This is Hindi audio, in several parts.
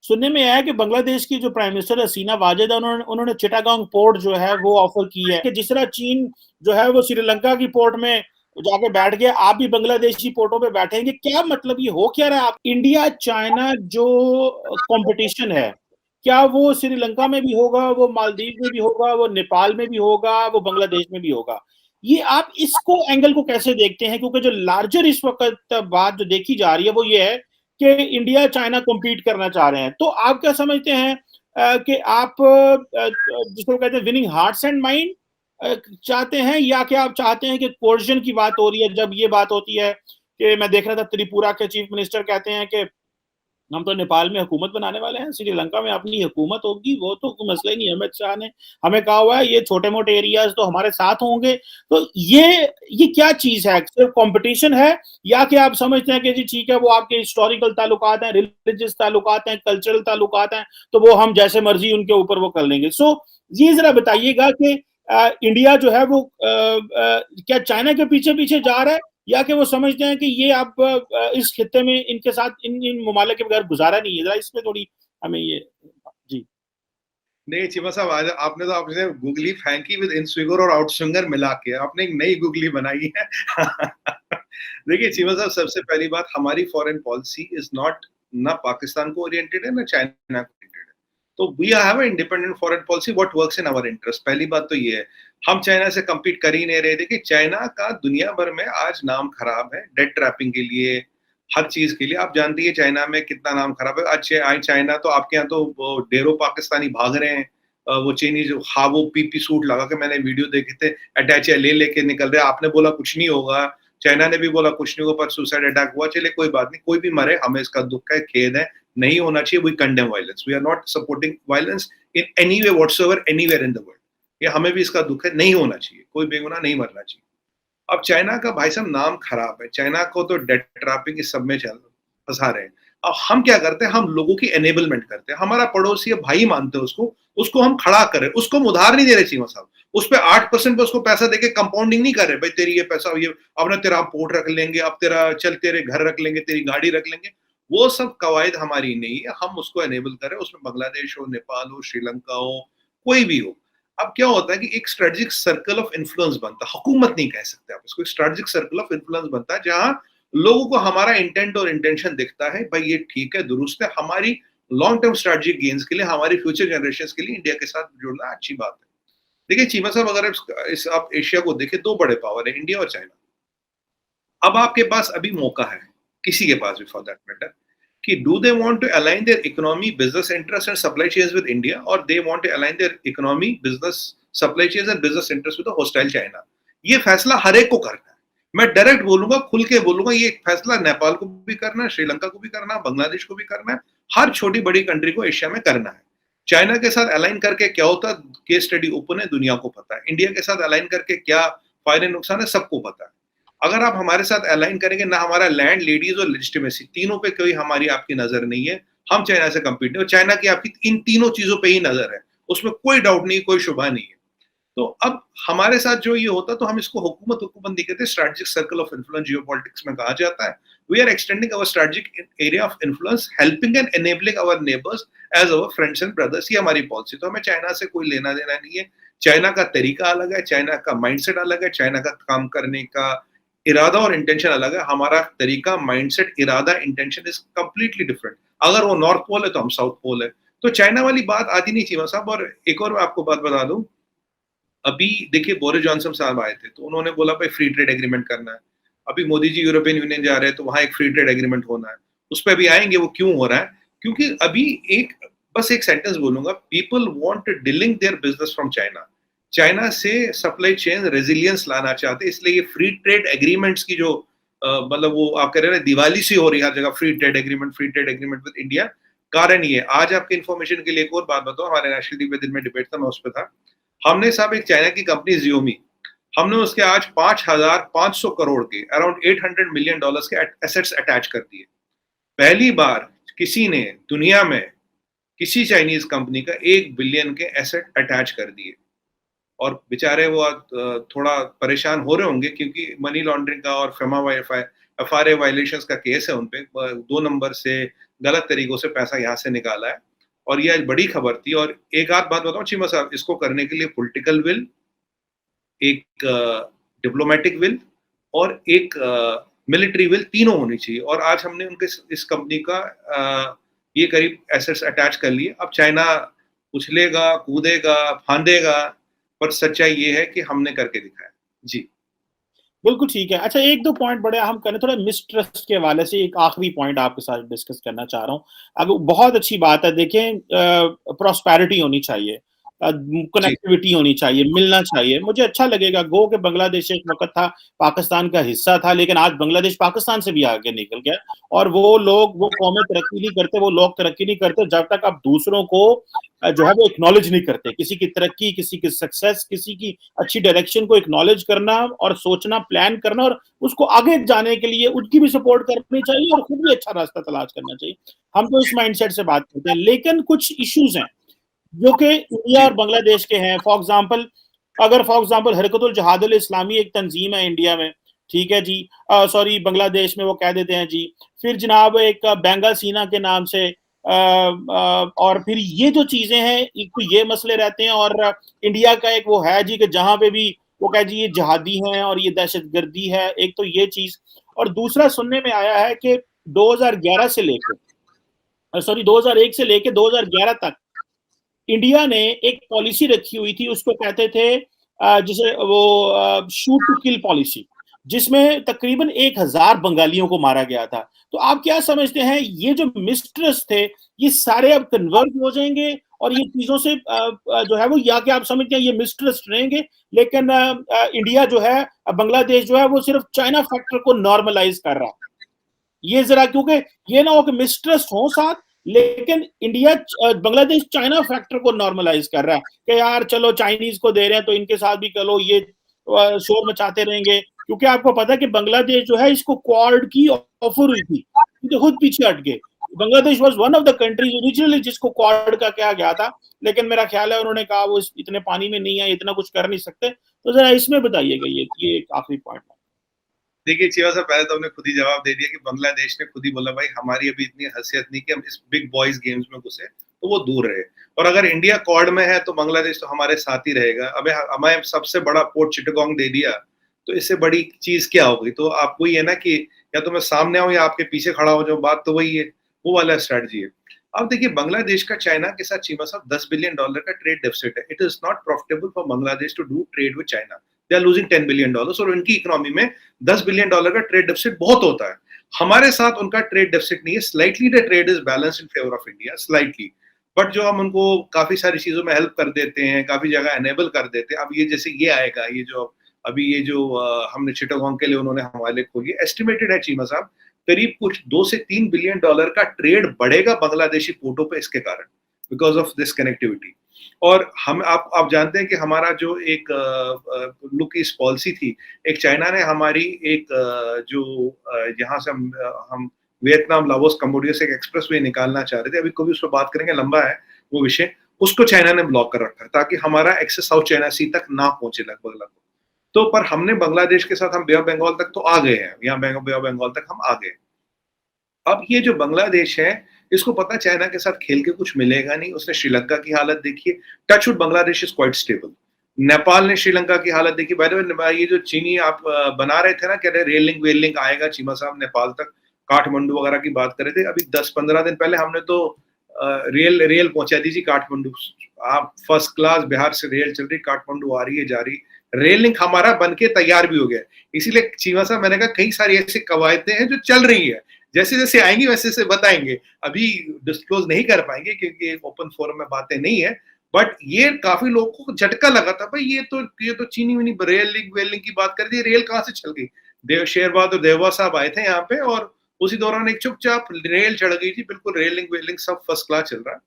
सुनने में आया है कि बांग्लादेश की जो प्राइम मिनिस्टर हसीना वाजेद है, उन्होंने चिटागांग पोर्ट जो है वो ऑफर की है कि जिस तरह चीन जो है वो श्रीलंका की पोर्ट में जाके बैठ गया, आप भी बांग्लादेशी पोर्टों पे बैठेंगे। क्या मतलब ये हो क्या रहा है? आप इंडिया चाइना जो कंपटीशन है, क्या वो श्रीलंका में भी होगा, वो मालदीव में भी होगा, वो नेपाल में भी होगा, वो बांग्लादेश में भी होगा? ये आप इसको एंगल को कैसे देखते हैं? क्योंकि जो लार्जर इस वक्त बात जो देखी जा रही है वो ये है कि इंडिया चाइना कम्पीट करना चाह रहे हैं। तो आप क्या समझते हैं कि आप जिसको कहते हैं विनिंग हार्ट्स एंड माइंड चाहते हैं, या क्या आप चाहते हैं कि कोर्जन की बात हो रही है? जब ये बात होती है कि मैं देख रहा था त्रिपुरा के चीफ मिनिस्टर कहते हैं कि हम तो नेपाल में हुकूमत बनाने वाले हैं, श्रीलंका में अपनी हुकूमत होगी, वो तो कोई मसला ही नहीं है। अमित शाह ने हमें कहा हुआ है ये छोटे मोटे एरियाज तो हमारे साथ होंगे। तो ये क्या चीज है? सिर्फ कंपटीशन है, या कि आप समझते हैं कि जी ठीक है, वो आपके हिस्टोरिकल ताल्लुकात हैं, रिलीजियस ताल्लुकात हैं, कल्चरल ताल्लुकात हैं, तो वो हम जैसे मर्जी उनके ऊपर वो कर लेंगे। सो ये जरा बताइएगा कि इंडिया जो है वो क्या चाइना के पीछे पीछे जा रहा है, या कि वो समझते हैं कि ये आप इस खित्ते में इनके साथ इन ममालिक के बगैर गुजारा नहीं है? जरा इसमें थोड़ी हमें ये जी। नहीं चीमा साहब, आज आपने तो आपने गूगली फेंकी विद इनस्विगर और आउटस्विंगर मिला के आपने एक नई गूगली बनाई है। देखिए चीमा साहब, सबसे पहली बात, हमारी फॉरेन पॉलिसी इज नॉट ना पाकिस्तान को ओरिएंटेड है ना चाइना को ओरिएंटेड है। तो we have independent foreign policy what works in our interest. पहली बात तो ये है, हम चाइना से कम्पीट कर ही नहीं रहे। देखिए चाइना का दुनिया भर में आज नाम खराब है, डेट ट्रैपिंग के लिए, हर चीज के लिए। आप जानती है चाइना में कितना नाम खराब है। अच्छे आई चाइना तो आपके यहाँ तो ढेरों पाकिस्तानी भाग रहे हैं, वो चीनीज हाँ वो पीपी सूट लगा के, मैंने वीडियो देखे थे, अटैच ले लेके निकल रहे। आपने बोला कुछ नहीं होगा, चाइना ने भी बोला कुछ नहीं होगा, पर सुसाइड अटैक हुआ। चले कोई बात नहीं, कोई भी मरे, हमें इसका दुख है, खेद है, नहीं होना चाहिए। We condemn violence, we are not supporting violence in any way whatsoever anywhere in the world. ये हमें भी इसका दुख है, नहीं होना चाहिए, कोई बेगुनाह नहीं मरना चाहिए। अब चाइना का भाई साहब नाम खराब है, चाइना को तो डेट ट्रैपिंग इस सब में चल फंसा रहे हैं। अब हम क्या करते हैं, हम लोगों की एनेबलमेंट करते हैं। हमारा पड़ोसी है, भाई मानते हैं उसको, उसको हम खड़ा करें, उसको हम उधार नहीं दे रहे चीमा साहब, उस पर 8% पे उसको पैसा देके कंपाउंडिंग नहीं कर रहे, भाई तेरी ये पैसा ये अब ना तेरा पोर्ट रख लेंगे, अब तेरा चल तेरे घर रख लेंगे, तेरी गाड़ी रख लेंगे। वो सब कवायद हमारी नहीं है, हम उसको एनेबल करें। उसमें बांग्लादेश हो, नेपाल हो, श्रीलंका हो, कोई भी हो। अब क्या होता है कि एक स्ट्रेटेजिक सर्कल ऑफ इन्फ्लुएंस बनता है, हुकूमत नहीं कह सकते आप इसको, स्ट्रेटेजिक सर्कल ऑफ इन्फ्लुएंस बनता है, जहां लोगों को हमारा इंटेंट और इंटेंशन दिखता है, भाई ये ठीक है, दुरुस्त है, हमारी लॉन्ग टर्म स्ट्रेटेजिक गेन्स के लिए, हमारी फ्यूचर जनरेशन के लिए इंडिया के साथ जुड़ना अच्छी बात है। देखिए चीमा साहब, अगर इस आप एशिया को देखें, दो बड़े पावर है, इंडिया और चाइना। अब आपके पास अभी मौका है, किसी के पास भी फॉर दैट मैटर, कि do they want to align their economy business interest and supply chains with India, और they want to align their economy business supply chains and business interest with hostile China. ये फैसला हर एक को करना है। मैं डायरेक्ट बोलूंगा, खुल के बोलूंगा, ये फैसला नेपाल को भी करना है, श्रीलंका को भी करना है, बांग्लादेश को भी करना है, हर छोटी बड़ी कंट्री को एशिया में करना है। चाइना के साथ अलाइन करके क्या होता है, केस स्टडी ओपन है, दुनिया को पता है। इंडिया के साथ अलाइन करके क्या फायदे नुकसान है, सबको पता है। अगर आप हमारे साथ अलाइन करेंगे ना, हमारा लैंड, लेडीज और लेजिटिमेसी, तीनों पे कोई हमारी आपकी नजर नहीं है। हम चाइना से कम्पीट नहीं, और चाइना की आपकी इन तीनों चीजों पे ही नजर है, उसमें कोई डाउट नहीं, कोई शुबा नहीं है। तो अब हमारे साथ जो ये होता, तो हम इसको हुकूमत नहीं कहते, strategic circle of influence geopolitics में कहा जाता है। We are extending our strategic area of influence, helping and enabling our neighbours as our friends and brothers. ये हमारी पॉलिसी। तो हमें चाइना से कोई लेना देना नहीं है। चाइना का तरीका अलग है, चाइना का माइंडसेट अलग है, चाइना का काम करने का इरादा और इंटेंशन अलग है। हमारा तरीका, माइंडसेट, इरादा, इंटेंशन इज कंप्लीटली डिफरेंट। अगर वो नॉर्थ पोल है तो हम साउथ पोल है। तो चाइना वाली बात आती नहीं चीमा साहब। और एक और मैं आपको बात बता दूं, अभी देखिए बोरिस जॉनसन साहब आए थे, तो उन्होंने बोला भाई फ्री ट्रेड एग्रीमेंट करना है। अभी मोदी जी यूरोपियन यूनियन जा रहे हैं, तो वहां एक फ्री ट्रेड एग्रीमेंट होना है। उस पर भी आएंगे, वो क्यों हो रहा है? क्योंकि अभी एक, बस एक सेंटेंस बोलूंगा, people want D-Link their business from China. China से सप्लाई चेन रेजिलियंस लाना चाहते, इसलिए ये फ्री ट्रेड एग्रीमेंट्स की जो मतलब वो आप कह रहे हैं दिवाली सी हो रही है हर जगह, free trade agreement with India. कारण ये, आज आपके इन्फॉर्मेशन के लिए एक और बात बताओ, हमारे नेशनल टीवी दिन में डिबेट था, मैं उस पर था। हमने साहब एक चाइना की कंपनी जियोमी, हमने उसके आज 5,500 करोड़ के, अराउंड $800 मिलियन के एसेट्स अटैच कर दिए। पहली बार किसी ने दुनिया में किसी चाइनीज कंपनी का 1 बिलियन के एसेट अटैच कर दिए। और बेचारे वो थोड़ा परेशान हो रहे होंगे, क्योंकि मनी लॉन्ड्रिंग का और FEMA FRA वायलेशंस का केस है उनपे, 2 नंबर से गलत तरीकों से पैसा यहाँ से निकाला है, और ये आज बड़ी खबर थी। और एक आध बात बताऊं चीमा साहब, इसको करने के लिए पॉलिटिकल विल, एक डिप्लोमेटिक विल और एक मिलिट्री विल, तीनों होनी चाहिए। और आज हमने उनके इस कंपनी का ये करीब एसेट्स अटैच कर लिए। अब चाइना उछलेगा, कूदेगा, फांदेगा, पर सच्चाई ये है कि हमने करके दिखाया। जी बिल्कुल ठीक है। अच्छा, एक दो पॉइंट बड़े हम करें, थोड़ा मिसट्रस्ट के हवाले से एक आखिरी पॉइंट आपके साथ डिस्कस करना चाह रहा हूँ। अब बहुत अच्छी बात है, देखें, प्रॉस्पेरिटी होनी चाहिए, कनेक्टिविटी होनी चाहिए, मिलना चाहिए। मुझे अच्छा लगेगा गो कि बांग्लादेश एक वक्त था पाकिस्तान का हिस्सा था, लेकिन आज बांग्लादेश पाकिस्तान से भी आगे निकल गया। और वो लोग, वो कौमें तरक्की नहीं करते, वो लोग तरक्की नहीं करते जब तक आप दूसरों को जो है वो एक्नॉलेज नहीं करते। किसी की तरक्की, किसी की सक्सेस, किसी की अच्छी डायरेक्शन को एक्नॉलेज करना और सोचना, प्लान करना, और उसको आगे जाने के लिए उनकी भी सपोर्ट करनी चाहिए और खुद भी अच्छा रास्ता तलाश करना चाहिए। हम तो इस माइंडसेट से बात करते हैं, लेकिन कुछ इश्यूज हैं जो कि इंडिया और बांग्लादेश के हैं। फॉर एग्जांपल हरकतुल जहादुल इस्लामी एक तंजीम है इंडिया में, ठीक है जी, सॉरी बांग्लादेश में वो कह देते हैं जी। फिर जनाब एक बेंगा सीना के नाम से और फिर ये जो चीजें हैं, एक तो ये मसले रहते हैं, और इंडिया का एक वो है जी कि जहां पे भी वो कह जी ये जहादी हैं और ये दहशतगर्दी है, एक तो ये चीज। और दूसरा सुनने में आया है कि 2011 से लेकर, सॉरी 2001 से लेकर 2011 तक इंडिया ने एक पॉलिसी रखी हुई थी, उसको कहते थे जिसे वो शूट टू किल पॉलिसी, जिसमें तकरीबन 1000 बंगालियों को मारा गया था। तो आप क्या समझते हैं, ये जो मिसट्रस्ट थे ये सारे अब कन्वर्ट हो जाएंगे और ये चीजों से जो है वो, या कि आप समझते हैं ये मिसट्रस्ट रहेंगे, लेकिन इंडिया जो है, बांग्लादेश जो है वो सिर्फ चाइना फैक्टर को नॉर्मलाइज कर रहा है? ये जरा, क्योंकि ये ना हो कि मिसट्रस्ट हो साथ, लेकिन इंडिया बांग्लादेश चाइना फैक्टर को नॉर्मलाइज कर रहा है कि यार चलो चाइनीज को दे रहे हैं तो इनके साथ भी करो, ये शोर मचाते रहेंगे। क्योंकि आपको पता है कि बांग्लादेश जो है, इसको क्वाड की ऑफर हुई थी, तो खुद पीछे हट गए। Bangladesh was one of the countries originally जिसको क्वाड का कहा गया था, लेकिन मेरा ख्याल है उन्होंने कहा वो इतने पानी में नहीं है, इतना कुछ कर नहीं सकते। तो जरा इसमें बताइएगा, ये एक आखिरी पॉइंट है। देखिए चीवा साहब, पहले तो हमने खुद ही जवाब दे दिया कि बांग्लादेश ने खुद ही बोला भाई हमारी अभी इतनी हैसियत नहीं कि हम इस बिग बॉयज गेम्स में घुसे, तो वो दूर रहे। और अगर इंडिया क्वाड में है तो बांग्लादेश तो हमारे साथ ही रहेगा। अबे हमें सबसे बड़ा पोर्ट चिटगांग दे दिया, तो इससे बड़ी चीज क्या हो गई? तो आपको ही है ना कि या तो मैं सामने आऊं या आपके पीछे खड़ा हो जाऊं, बात तो वही है, वो वाला स्ट्रेटजी है। अब देखिए बांग्लादेश का चाइना के साथ चीमा साहब $10 बिलियन का ट्रेड डेफिसिट है। It is not profitable for Bangladesh to do trade with China. They are losing $10 billion, और उनकी इकोनॉमी में $10 बिलियन का ट्रेड डेफिसिट बहुत होता है। हमारे साथ उनका ट्रेड डेफिसिट नहीं है। Slightly the trade is balanced in favour of India, slightly. But जो हम उनको काफी सारी चीजों में हेल्प कर देते हैं, काफी जगह एनेबल कर देते हैं। अब ये जैसे ये आएगा, ये जो अभी ये जो हमने चिटागोंग के लिए उन्होंने हवाले खोली, एस्टिमेटेड है चीमा साहब करीब कुछ $2 से $3 बिलियन का ट्रेड बढ़ेगा बांग्लादेशी पोर्टों पे इसके कारण, बिकॉज ऑफ दिस कनेक्टिविटी। और हम आप जानते हैं कि हमारा जो एक लुक इस पॉलिसी थी, एक चाइना ने हमारी एक जो यहाँ से हम वियतनाम, लाओस, कंबोडिया से एक एक्सप्रेस वे निकालना चाह रहे थे, अभी कभी उस पर बात करेंगे, लंबा है वो विषय, उसको चाइना ने ब्लॉक कर रखा है ताकि हमारा एक्सेस साउथ चाइना सी तक ना पहुंचे लगभग। तो पर हमने बांग्लादेश के साथ हम बे ऑफ बंगाल तक तो आ गए हैं, यहाँ बे ऑफ बंगाल तक हम आ गए। अब ये जो बांग्लादेश है, इसको पता चाइना के साथ खेल के कुछ मिलेगा नहीं। उसने श्रीलंका की हालत देखिए, touch wood Bangladesh is quite stable. Nepal ने श्रीलंका की हालत देखी। बाय द वे, ये जो चीनी आप बना रहे थे ना, कह रहे रेल लिंक वेल लिंक आएगा चीमा साहब नेपाल तक, काठमांडू वगैरह की बात कर रहे थे। अभी 10-15 दिन पहले हमने तो रेल पहुंचा दी जी काठमांडू। आप फर्स्ट क्लास बिहार से रेल चल रही, काठमांडू आ रही है, जा रही। रेल लिंक हमारा बन के तैयार भी हो गया। इसीलिए चीमा साहब मैंने कहा कई सारी ऐसी कवायदें हैं जो चल रही है, जैसे जैसे आएंगी वैसे वैसे बताएंगे। अभी डिस्क्लोज नहीं कर पाएंगे क्योंकि ओपन फोरम में बातें नहीं है, बट ये काफी लोगों को झटका लगा था भाई ये तो चीनी विनी रेल लिंक वेल लिंक की बात कर दी, रेल कहाँ से चल गई? शेरबाद और देववा साहब आए थे यहाँ पे और उसी दौरान एक चुपचाप रेल चढ़ गई थी, बिल्कुल रेल लिंक वेल लिंक सब फर्स्ट क्लास चल रहा है।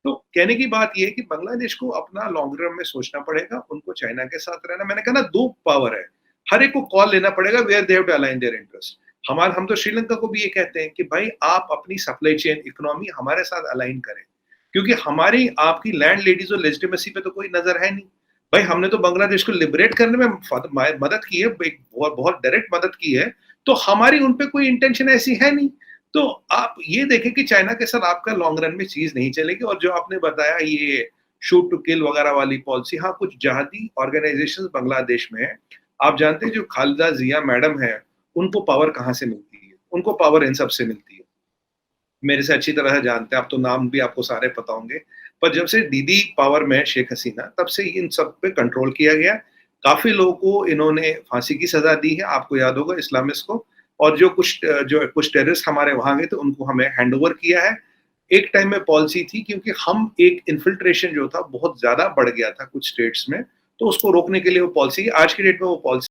तो कहने की बात यह है कि बांग्लादेश को अपना लॉन्ग रन में सोचना पड़ेगा, उनको चाइना के साथ रहना। मैंने कहा ना, दो पावर है, हर एक को कॉल लेना पड़ेगा where they have to align their interest. हम तो श्रीलंका को भी ये कहते हैं कि भाई आप अपनी सप्लाई चेन इकोनॉमी हमारे साथ अलाइन करें, क्योंकि हमारी आपकी लैंड लेडीज और लेजिटिमेसी पे तो कोई नजर है नहीं। भाई हमने तो बांग्लादेश को लिबरेट करने में मदद की है, एक बहुत डायरेक्ट मदद की है, तो हमारी उनपे कोई इंटेंशन ऐसी है नहीं। तो आप ये देखें कि चाइना के साथ आपका लॉन्ग रन में चीज नहीं चलेगी। और जो आपने बताया ये शूट टू किल वगैरह वाली पॉलिसी, हाँ कुछ जहादी ऑर्गेनाइजेशंस बांग्लादेश में है। आप जानते हैं जो खालिदा जिया मैडम है, उनको पावर कहाँ से मिलती है? उनको पावर इन सब से मिलती है। मेरे से अच्छी तरह जानते हैं, आप तो नाम भी आपको सारे पता होंगे। पर जब से दीदी पावर में है शेख हसीना, तब से इन सब पे कंट्रोल किया गया। काफ़ी लोगों को इन्होंने फांसी की सज़ा दी है, आपको याद होगा इस्लामिस्ट को। और जो कुछ टेररिस्ट हमारे वहाँ गए थे, उनको हमें हैंडओवर किया है। एक टाइम में पॉलिसी थी, क्योंकि हम एक इन्फिल्ट्रेशन जो था बहुत ज़्यादा बढ़ गया था कुछ स्टेट्स में, तो उसको रोकने के लिए वो पॉलिसी, आज की डेट में वो पॉलिसी